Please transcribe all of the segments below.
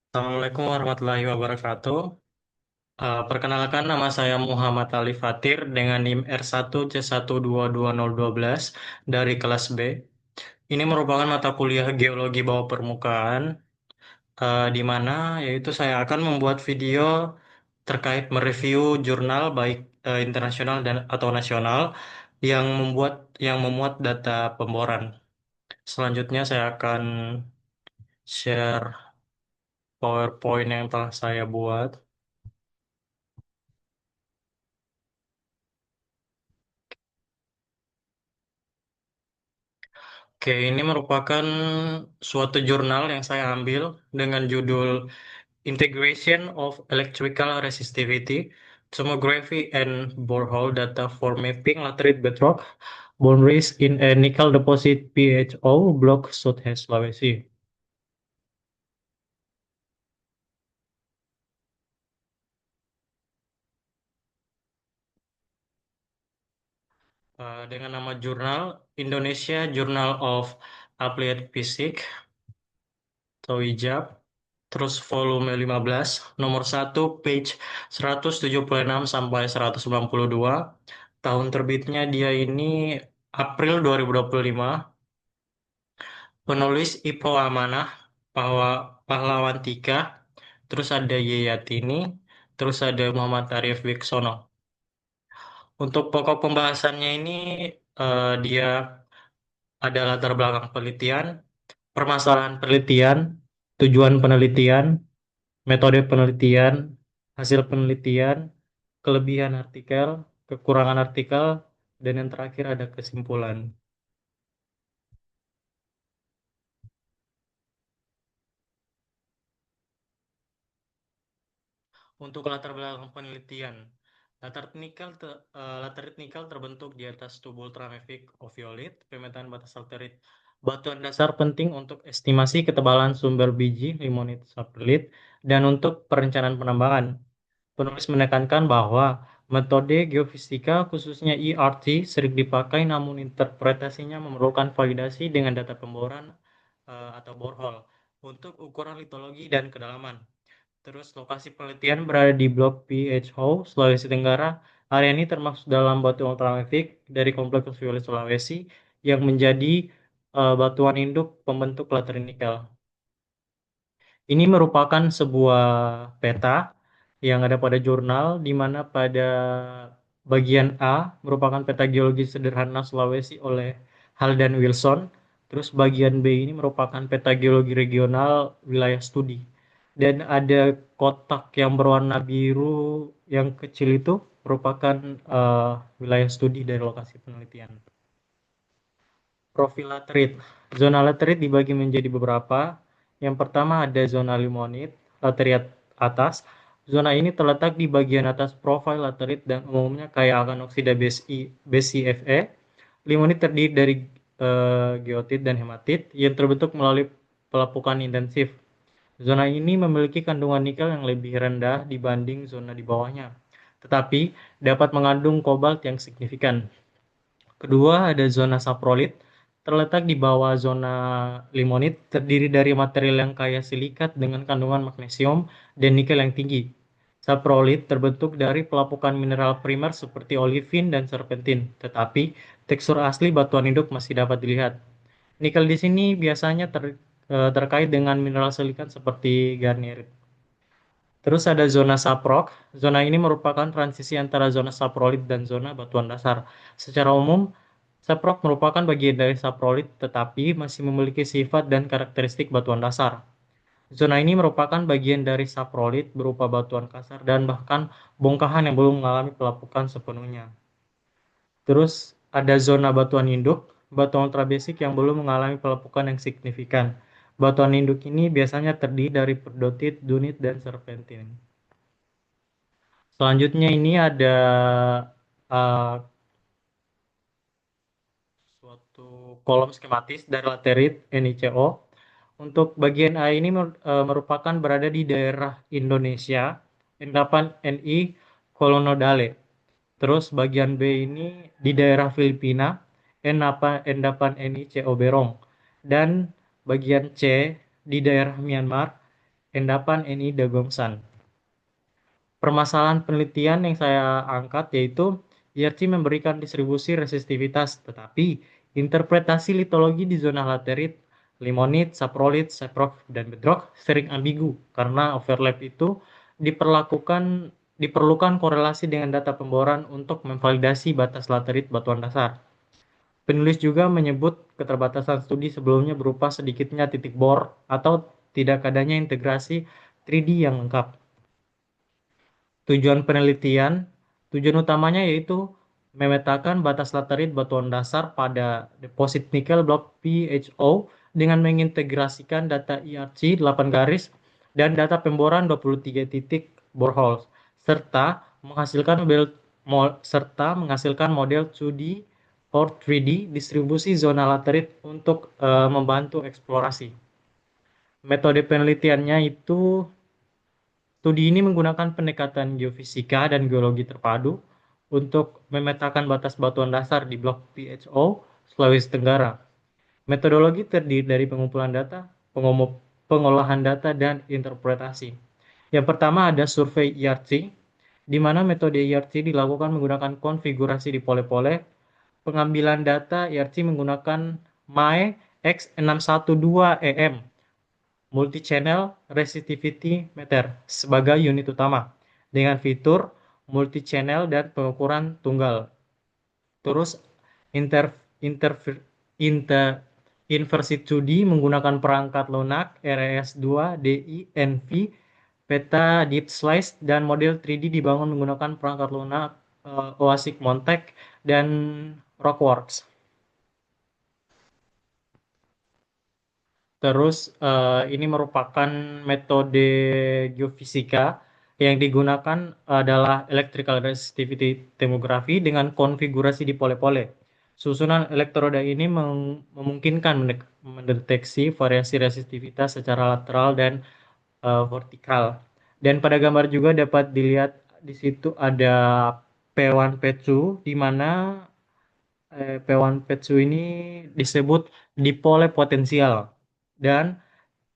Assalamualaikum warahmatullahi wabarakatuh. Perkenalkan nama saya Muhammad Ali Fatir dengan NIM R1C122012 dari kelas B. Ini merupakan mata kuliah Geologi Bawah Permukaan, di mana yaitu saya akan membuat video terkait mereview jurnal baik internasional dan atau nasional yang memuat data pemboran. Selanjutnya saya akan share PowerPoint yang telah saya buat. Oke, ini merupakan suatu jurnal yang saya ambil dengan judul Integration of Electrical Resistivity, Tomography and Borehole Data for Mapping Laterite Bedrock Boundaries in a Nickel Deposit PHO Block Southeast Sulawesi. Dengan nama jurnal Indonesia Journal of Applied Physics atau IJAP, terus volume 15, nomor 1, page 176 sampai 192. Tahun terbitnya dia ini April 2025. Penulis Ipo Amanah, Pahlawan Tika, terus ada Yeyatini, terus ada Muhammad Arif Wiksono. Untuk pokok pembahasannya ini dia ada latar belakang penelitian, permasalahan penelitian, tujuan penelitian, metode penelitian, hasil penelitian, kelebihan artikel, kekurangan artikel, dan yang terakhir ada kesimpulan. Untuk latar belakang penelitian, laterit nikel terbentuk di atas tubuh ultramafic oviolit, pemetaan batas laterit. Batuan dasar penting untuk estimasi ketebalan sumber biji limonit saprolit dan untuk perencanaan penambangan. Penulis menekankan bahwa metode geofisika, khususnya ERT, sering dipakai namun interpretasinya memerlukan validasi dengan data pemboran atau borehole untuk ukuran litologi dan kedalaman. Terus lokasi penelitian berada di Blok PHO, Sulawesi Tenggara. Area ini termasuk dalam batuan ultramafic dari kompleks Violet Sulawesi yang menjadi batuan induk pembentuk laterit nikel. Ini merupakan sebuah peta yang ada pada jurnal, di mana pada bagian A merupakan peta geologi sederhana Sulawesi oleh Haldan Wilson. Terus bagian B ini merupakan peta geologi regional wilayah studi. Dan ada kotak yang berwarna biru yang kecil itu merupakan wilayah studi dari lokasi penelitian. Profil laterit. Zona laterit dibagi menjadi beberapa. Yang pertama ada zona limonit, laterit atas. Zona ini terletak di bagian atas profil laterit dan umumnya kaya akan oksida besi Fe. Limonit terdiri dari geotit dan hematit yang terbentuk melalui pelapukan intensif. Zona ini memiliki kandungan nikel yang lebih rendah dibanding zona di bawahnya, tetapi dapat mengandung kobalt yang signifikan. Kedua, ada zona saprolit, terletak di bawah zona limonit, terdiri dari material yang kaya silikat dengan kandungan magnesium dan nikel yang tinggi. Saprolit terbentuk dari pelapukan mineral primer seperti olivin dan serpentin, tetapi tekstur asli batuan induk masih dapat dilihat. Nikel di sini biasanya terkait dengan mineral silikat seperti garnierit. Terus ada zona saprok. Zona ini merupakan transisi antara zona saprolit dan zona batuan dasar. Secara umum, saprok merupakan bagian dari saprolit tetapi masih memiliki sifat dan karakteristik batuan dasar. Zona ini merupakan bagian dari saprolit berupa batuan kasar dan bahkan bongkahan yang belum mengalami pelapukan sepenuhnya. Terus ada zona batuan induk, batuan ultrabasik yang belum mengalami pelapukan yang signifikan. Batuan induk ini biasanya terdiri dari perdotit, dunit, dan serpentin. Selanjutnya ini ada uh, suatu kolom skematis dari laterit NiCO. Untuk bagian A ini merupakan berada di daerah Indonesia, endapan Ni Kolonodale. Terus bagian B ini di daerah Filipina, endapan Ni CO Berong. Dan bagian C di daerah Myanmar, endapan Ni Dagongsan. Permasalahan penelitian yang saya angkat yaitu IRC memberikan distribusi resistivitas, tetapi interpretasi litologi di zona laterit, limonit, saprolit, seprof, dan bedrock sering ambigu karena overlap itu diperlukan korelasi dengan data pemboran untuk memvalidasi batas laterit batuan dasar. Penulis juga menyebut keterbatasan studi sebelumnya berupa sedikitnya titik bor atau tidak adanya integrasi 3D yang lengkap. Tujuan penelitian, tujuan utamanya yaitu memetakan batas laterit batuan dasar pada deposit nikel blok PHO dengan mengintegrasikan data IRC 8 garis dan data pemboran 23 titik boreholes serta menghasilkan model 2D or 3D distribusi zona laterit untuk membantu eksplorasi. Metode penelitiannya itu Studi ini menggunakan pendekatan geofisika dan geologi terpadu untuk memetakan batas batuan dasar di blok PHO, Sulawesi Tenggara. Metodologi terdiri dari pengumpulan data, pengolahan data, dan interpretasi. Yang pertama ada survei IRC, di mana metode IRC dilakukan menggunakan konfigurasi di pole-pole. Pengambilan data IRC menggunakan MAE X612EM Multi-Channel Resistivity Meter sebagai unit utama, dengan fitur multi-channel dan pengukuran tunggal. Terus inter, inter, inter, inversi 2D menggunakan perangkat lunak RES2 DI NV peta deep slice, dan model 3D dibangun menggunakan perangkat lunak OASIC Montec dan Rockworks. Terus ini merupakan metode geofisika yang digunakan adalah electrical resistivity tomography dengan konfigurasi di pole-pole. Susunan elektroda ini memungkinkan mendeteksi variasi resistivitas secara lateral dan vertikal. Dan pada gambar juga dapat dilihat di situ ada P1 P2, di mana P1 P2 ini disebut dipole potensial dan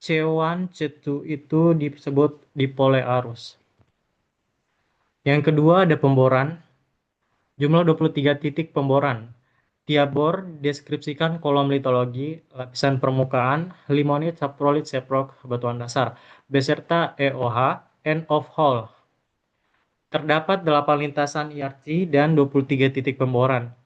C1 C2 itu disebut dipole arus. Yang kedua ada pemboran. Jumlah 23 titik pemboran. Tiap bor deskripsikan kolom litologi, lapisan permukaan, limonit, saprolit, seprock, batuan dasar, beserta EOH, end of hole. Terdapat 8 lintasan IRC dan 23 titik pemboran.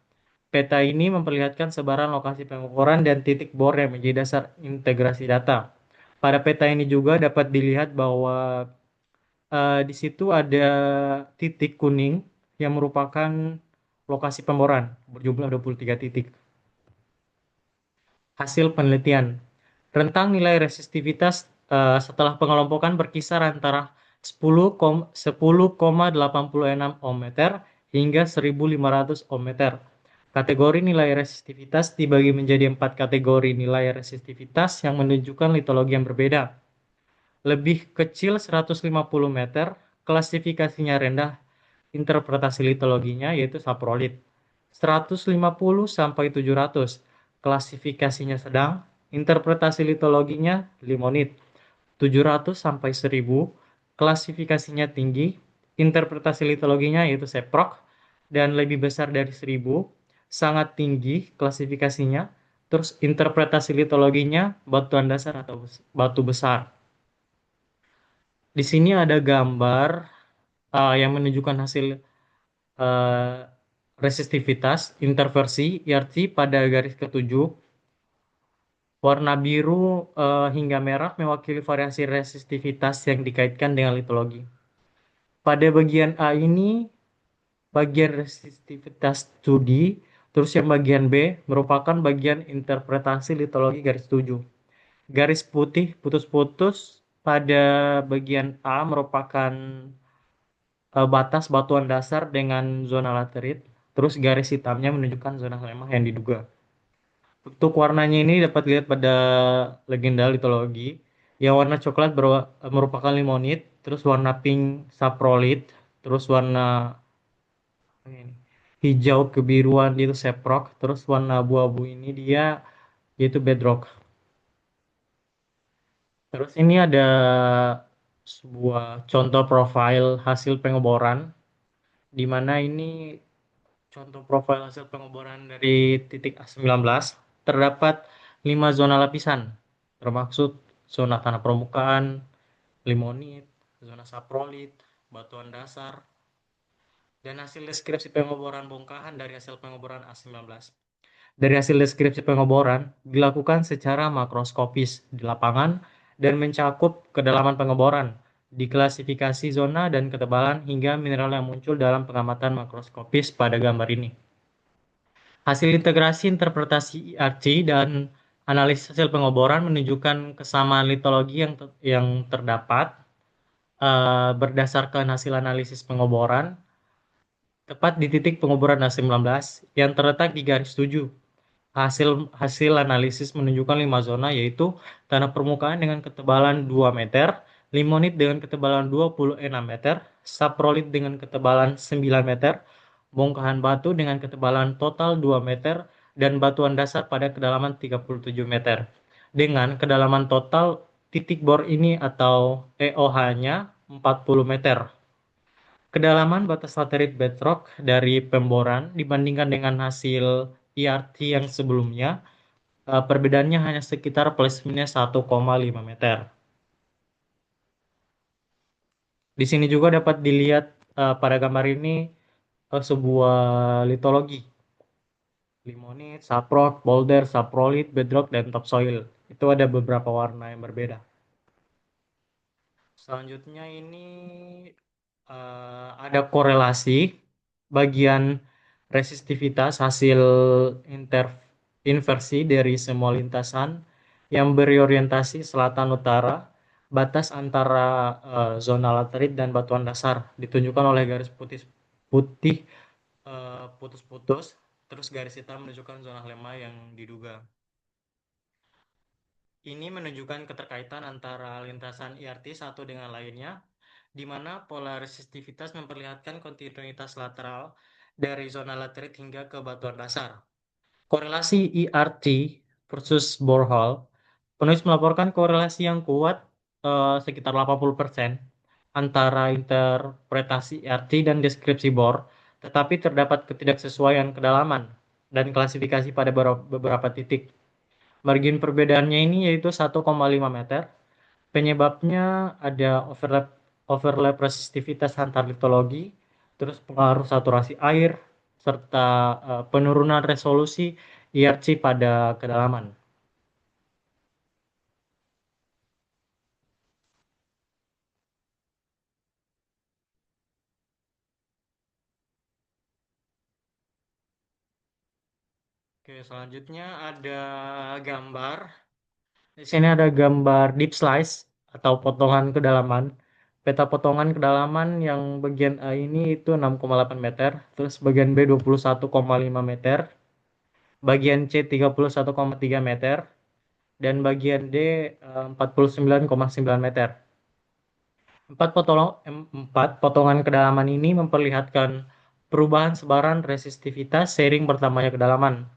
Peta ini memperlihatkan sebaran lokasi pengukuran dan titik bor yang menjadi dasar integrasi data. Pada peta ini juga dapat dilihat bahwa di situ ada titik kuning yang merupakan lokasi pemboran berjumlah 23 titik. Hasil penelitian. Rentang nilai resistivitas setelah pengelompokan berkisar antara 10,86 ohm meter hingga 1.500 ohm meter. Kategori nilai resistivitas dibagi menjadi 4 kategori nilai resistivitas yang menunjukkan litologi yang berbeda. Lebih kecil 150 meter, klasifikasinya rendah, interpretasi litologinya yaitu saprolit. 150 sampai 700, klasifikasinya sedang, interpretasi litologinya limonit. 700 sampai 1000, klasifikasinya tinggi, interpretasi litologinya yaitu seprock, dan lebih besar dari 1000, sangat tinggi klasifikasinya, terus interpretasi litologinya batuan dasar atau batu besar. Di sini ada gambar yang menunjukkan hasil resistivitas interversi IRC pada garis ketujuh. Warna biru hingga merah mewakili variasi resistivitas yang dikaitkan dengan litologi. Pada bagian A ini bagian resistivitas 2D, terus yang bagian B merupakan bagian interpretasi litologi garis 7. Garis putih putus-putus pada bagian A merupakan batas batuan dasar dengan zona laterit, terus garis hitamnya menunjukkan zona lemah yang diduga. Untuk warnanya ini dapat dilihat pada legenda litologi. Yang warna coklat merupakan limonit, terus warna pink saprolit, terus warna hijau kebiruan itu seprock, terus warna abu-abu ini dia yaitu bedrock. Terus ini ada sebuah contoh profil hasil pengeboran, di mana ini contoh profil hasil pengeboran dari titik A19 terdapat 5 zona lapisan, termaksud zona tanah permukaan, limonit, zona saprolit, batuan dasar, dan hasil deskripsi pengeboran bongkahan dari hasil pengeboran A19. Dari hasil deskripsi pengeboran dilakukan secara makroskopis di lapangan dan mencakup kedalaman pengeboran, diklasifikasi zona dan ketebalan hingga mineral yang muncul dalam pengamatan makroskopis pada gambar ini. Hasil integrasi interpretasi IRC dan analisis hasil pengeboran menunjukkan kesamaan litologi yang terdapat berdasarkan hasil analisis pengeboran tepat di titik pengeboran A19 yang terletak di garis 7. Hasil hasil analisis menunjukkan 5 zona, yaitu tanah permukaan dengan ketebalan 2 meter, limonit dengan ketebalan 26 meter, saprolit dengan ketebalan 9 meter, bongkahan batu dengan ketebalan total 2 meter, dan batuan dasar pada kedalaman 37 meter. Dengan kedalaman total titik bor ini atau EOH-nya 40 meter. Kedalaman batas laterit bedrock dari pemboran dibandingkan dengan hasil IRT yang sebelumnya, perbedaannya hanya sekitar plus minus 1,5 meter. Di sini juga dapat dilihat pada gambar ini sebuah litologi, limonit, saprock, boulder, saprolit, bedrock, dan topsoil. Itu ada beberapa warna yang berbeda. Selanjutnya ini ada korelasi bagian resistivitas hasil inversi dari semua lintasan yang berorientasi selatan-utara, batas antara zona laterit dan batuan dasar ditunjukkan oleh garis putih putih putus-putus, terus garis hitam menunjukkan zona lemah yang diduga. Ini menunjukkan keterkaitan antara lintasan IRT satu dengan lainnya, di mana pola resistivitas memperlihatkan kontinuitas lateral dari zona laterit hingga ke batuan dasar. Korelasi IRT versus borehole, penulis melaporkan korelasi yang kuat sekitar 80% antara interpretasi IRT dan deskripsi bor, tetapi terdapat ketidaksesuaian kedalaman dan klasifikasi pada beberapa titik. Margin perbedaannya ini yaitu 1,5 meter. Penyebabnya ada overlap resistivitas antar litologi, terus pengaruh saturasi air, serta penurunan resolusi IRC pada kedalaman. Oke, selanjutnya ada gambar. Di sini ada gambar deep slice atau potongan kedalaman. Peta potongan kedalaman yang bagian A ini itu 6,8 meter, terus bagian B 21,5 meter, bagian C 31,3 meter, dan bagian D 49,9 meter. Empat potongan kedalaman ini memperlihatkan perubahan sebaran resistivitas seiring bertambahnya kedalaman.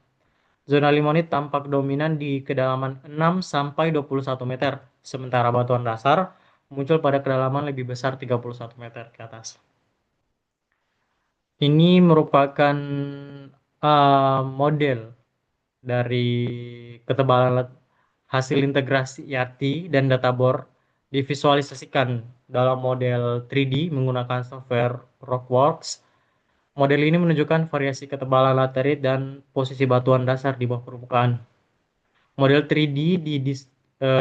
Zona limonit tampak dominan di kedalaman 6 sampai 21 meter, sementara batuan dasar muncul pada kedalaman lebih besar 31 meter ke atas. Ini merupakan model dari ketebalan hasil integrasi IRT dan data bor divisualisasikan dalam model 3D menggunakan software Rockworks. Model ini menunjukkan variasi ketebalan laterit dan posisi batuan dasar di bawah permukaan. Model 3D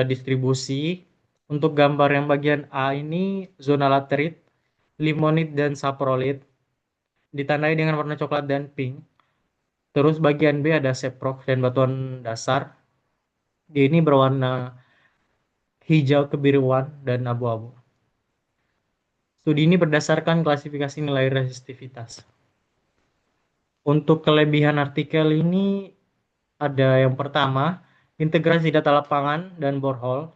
distribusi untuk gambar yang bagian A ini zona laterit, limonit, dan saprolit ditandai dengan warna coklat dan pink. Terus bagian B ada seprock dan batuan dasar. Dia ini berwarna hijau kebiruan dan abu-abu. Studi ini berdasarkan klasifikasi nilai resistivitas. Untuk kelebihan artikel ini ada yang pertama, integrasi data lapangan dan borehole.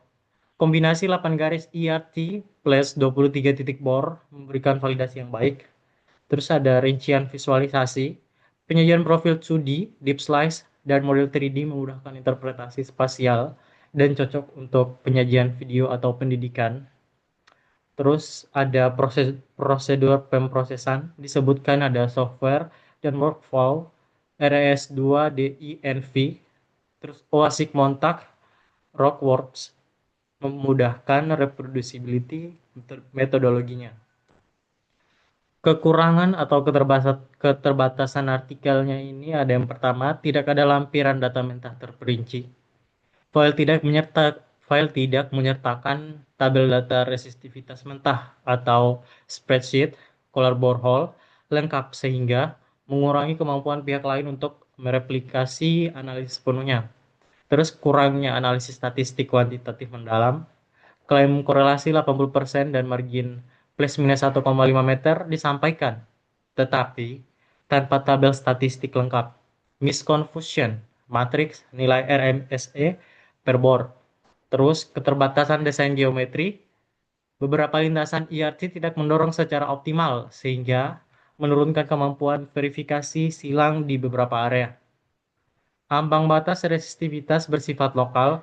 Kombinasi 8 garis IRT plus 23 titik bor memberikan validasi yang baik. Terus ada rincian visualisasi, penyajian profil 2D, deep slice, dan model 3D memudahkan interpretasi spasial dan cocok untuk penyajian video atau pendidikan. Terus ada prosedur pemrosesan, disebutkan ada software dan workflow, RES2 DINV, terus OASIC Montauk, Rockworks, memudahkan reproducibility metodologinya. Kekurangan atau keterbatasan artikelnya ini ada yang pertama, tidak ada lampiran data mentah terperinci. File tidak menyertakan tabel data resistivitas mentah atau spreadsheet color borehole lengkap sehingga mengurangi kemampuan pihak lain untuk mereplikasi analisis penuhnya. Terus kurangnya analisis statistik kuantitatif mendalam, klaim korelasi 80% dan margin plus minus 1,5 meter disampaikan, tetapi tanpa tabel statistik lengkap. Misconfusion, matriks nilai RMSE per bor. Terus keterbatasan desain geometri, beberapa lintasan IRC tidak mendorong secara optimal sehingga menurunkan kemampuan verifikasi silang di beberapa area. Ambang batas resistivitas bersifat lokal,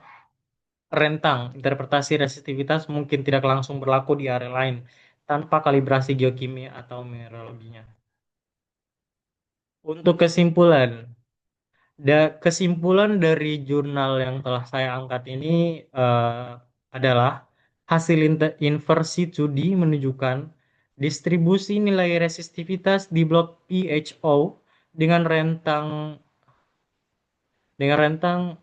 rentang interpretasi resistivitas mungkin tidak langsung berlaku di area lain tanpa kalibrasi geokimia atau mineraloginya. Untuk kesimpulan dari jurnal yang telah saya angkat ini adalah hasil inversi 2D menunjukkan distribusi nilai resistivitas di blok PHO dengan rentang 10,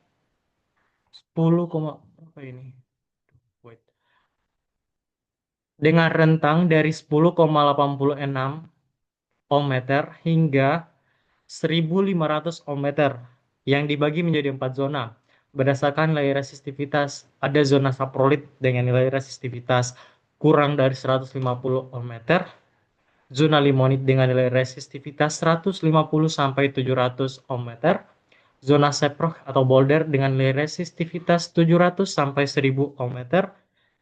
apa ini? Wait. Dengan rentang dari 10,86 ohm meter hingga 1.500 ohm meter yang dibagi menjadi 4 zona. Berdasarkan nilai resistivitas, ada zona saprolit dengan nilai resistivitas kurang dari 150 ohm meter, zona limonit dengan nilai resistivitas 150 sampai 700 ohm meter, zona seprock atau boulder dengan nilai resistivitas 700 sampai 1000 ohm meter,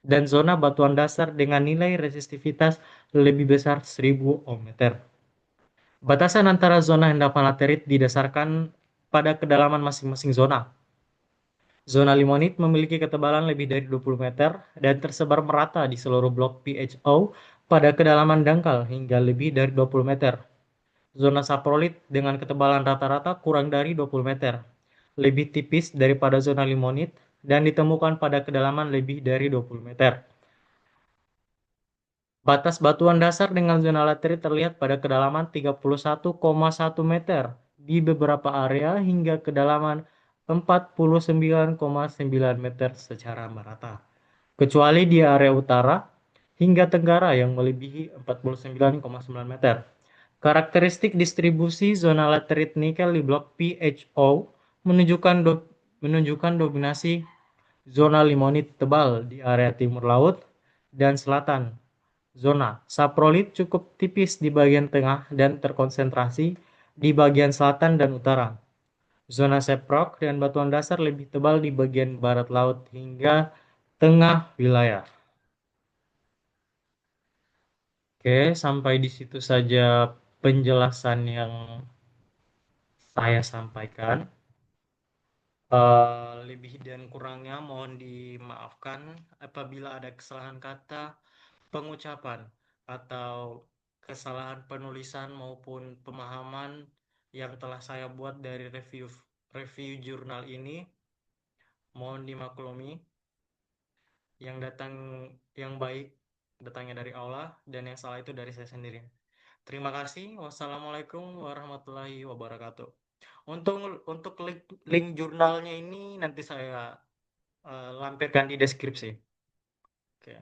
dan zona batuan dasar dengan nilai resistivitas lebih besar 1000 ohm meter. Batasan antara zona endapan laterit didasarkan pada kedalaman masing-masing zona. Zona limonit memiliki ketebalan lebih dari 20 meter dan tersebar merata di seluruh blok PHO pada kedalaman dangkal hingga lebih dari 20 meter. Zona saprolit dengan ketebalan rata-rata kurang dari 20 meter, lebih tipis daripada zona limonit dan ditemukan pada kedalaman lebih dari 20 meter. Batas batuan dasar dengan zona laterit terlihat pada kedalaman 31,1 meter di beberapa area hingga kedalaman 49,9 meter secara merata, kecuali di area utara hingga tenggara yang melebihi 49,9 meter. Karakteristik distribusi zona laterit nikel di blok PHO menunjukkan dominasi zona limonit tebal di area timur laut dan selatan. Zona saprolit cukup tipis di bagian tengah dan terkonsentrasi di bagian selatan dan utara. Zona seprock dan batuan dasar lebih tebal di bagian barat laut hingga tengah wilayah. Oke, sampai di situ saja penjelasan yang saya sampaikan. Lebih dan kurangnya mohon dimaafkan apabila ada kesalahan kata, pengucapan, atau kesalahan penulisan maupun pemahaman yang telah saya buat dari review jurnal ini. Mohon dimaklumi. Yang datang yang baik datangnya dari Allah dan yang salah itu dari saya sendiri. Terima kasih. Wassalamualaikum warahmatullahi wabarakatuh. Untuk link jurnalnya ini nanti saya lampirkan di deskripsi. Oke.